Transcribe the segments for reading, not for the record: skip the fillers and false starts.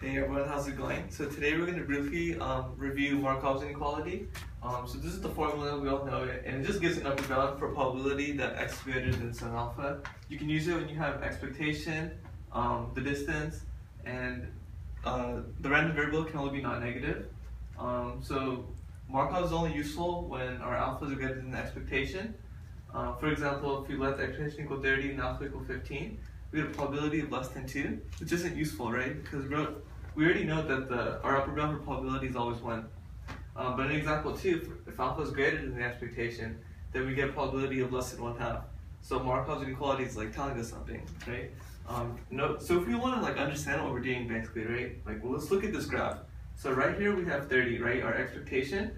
Hey everyone, how's it going? So today we're going to briefly review Markov's inequality. So this is the formula, we all know it, and it just gives an upper bound for probability that x is greater than some alpha. You can use it when you have expectation, the distance, and the random variable can only be non-negative. So Markov is only useful when our alphas are greater than the expectation. For example, if we let the expectation equal 30 and alpha equal 15, we get a probability of less than 2, which isn't useful, right? Because we already know that our upper bound for probability is always 1. But in example 2, if alpha is greater than the expectation, then we get a probability of less than 1/2. So Markov's inequality is like telling us something, right? So if we want to understand what we're doing basically, right? Well, let's look at this graph. So right here we have 30, right? Our expectation.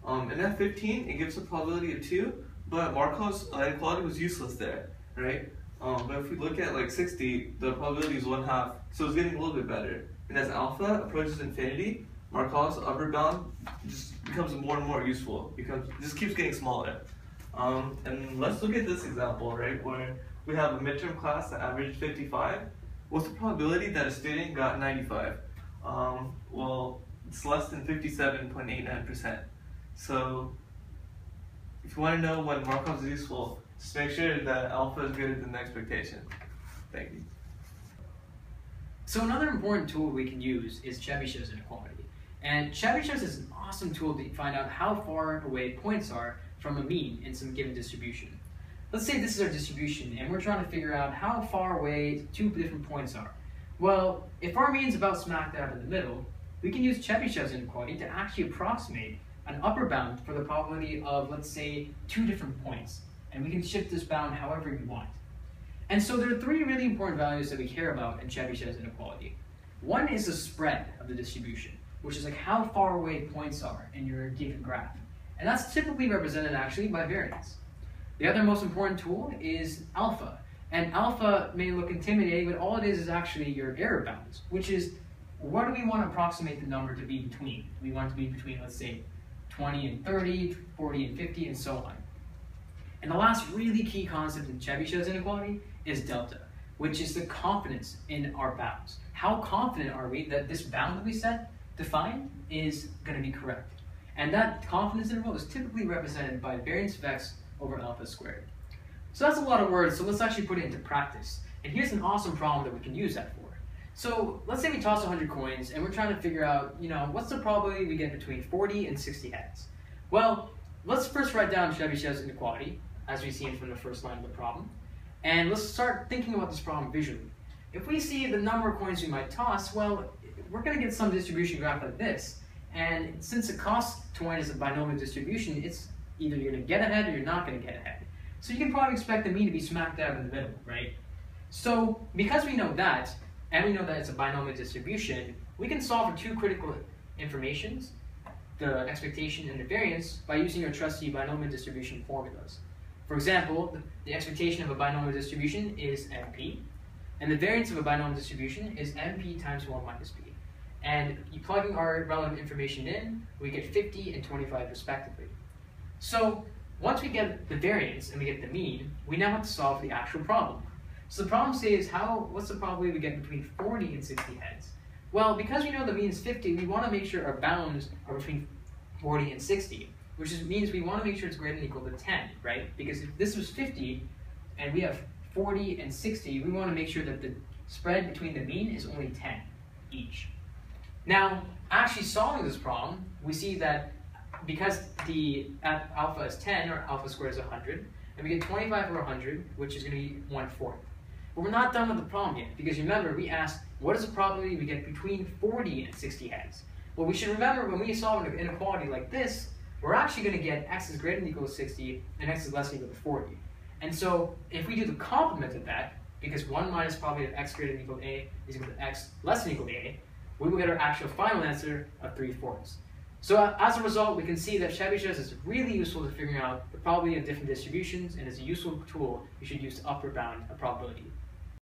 And at 15, it gives a probability of 2, but Markov's inequality was useless there, right? But if we look at 60, the probability is 1/2, so it's getting a little bit better. And as alpha approaches infinity, Markov's upper bound just becomes more and more useful. It just keeps getting smaller. And let's look at this example, right, where we have a midterm class that averaged 55. What's the probability that a student got 95? Well, it's less than 57.89%. So if you want to know when Markov is useful, just make sure that alpha is greater than the expectation. Thank you. So another important tool we can use is Chebyshev's inequality. And Chebyshev's is an awesome tool to find out how far away points are from a mean in some given distribution. Let's say this is our distribution and we're trying to figure out how far away two different points are. Well, if our mean is about smack dab in the middle, we can use Chebyshev's inequality to actually approximate an upper bound for the probability of, let's say, two different points. And we can shift this bound however we want. And so there are three really important values that we care about in Chebyshev's inequality. One is the spread of the distribution, which is how far away points are in your given graph. And that's typically represented actually by variance. The other most important tool is alpha. And alpha may look intimidating, but all it is actually your error bounds, which is what do we want to approximate the number to be between? We want it to be between, let's say, 20 and 30, 40 and 50, and so on. And the last really key concept in Chebyshev's inequality is delta, which is the confidence in our bounds. How confident are we that this bound that we define is going to be correct? And that confidence interval is typically represented by variance of x over alpha squared. So that's a lot of words, so let's actually put it into practice. And here's an awesome problem that we can use that for. So let's say we toss 100 coins and we're trying to figure out, what's the probability we get between 40 and 60 heads? Well, let's first write down Chebyshev's inequality, as we see from the first line of the problem. And let's start thinking about this problem visually. If we see the number of coins we might toss, well, we're going to get some distribution graph like this. And since the cost coin is a binomial distribution, it's either you're going to get ahead or you're not going to get ahead. So you can probably expect the mean to be smack dab in the middle, right? So because we know that, and we know that it's a binomial distribution, we can solve for two critical informations, the expectation and the variance, by using our trusty binomial distribution formulas. For example, the expectation of a binomial distribution is NP, and the variance of a binomial distribution is NP times 1 minus P. And you plugging our relevant information in, we get 50 and 25 respectively. So once we get the variance and we get the mean, we now have to solve the actual problem. So the problem says what's the probability we get between 40 and 60 heads? Well, because we know the mean is 50, we want to make sure our bounds are between 40 and 60. Which means we want to make sure it's greater than or equal to 10, right? Because if this was 50 and we have 40 and 60, we want to make sure that the spread between the mean is only 10 each. Now, actually solving this problem, we see that because the alpha is 10, or alpha squared is 100, and we get 25 over 100, which is going to be 1/4. But we're not done with the problem yet, because remember, we asked, what is the probability we get between 40 and 60 heads? Well, we should remember when we solve an inequality like this, we're actually going to get x is greater than or equal to 60 and x is less than or equal to 40. And so if we do the complement of that, because 1 minus probability of x greater than or equal to a is equal to x less than or equal to a, we will get our actual final answer of 3/4. So as a result, we can see that Chebyshev's is really useful to figuring out the probability of different distributions and is a useful tool you should use to upper bound a probability.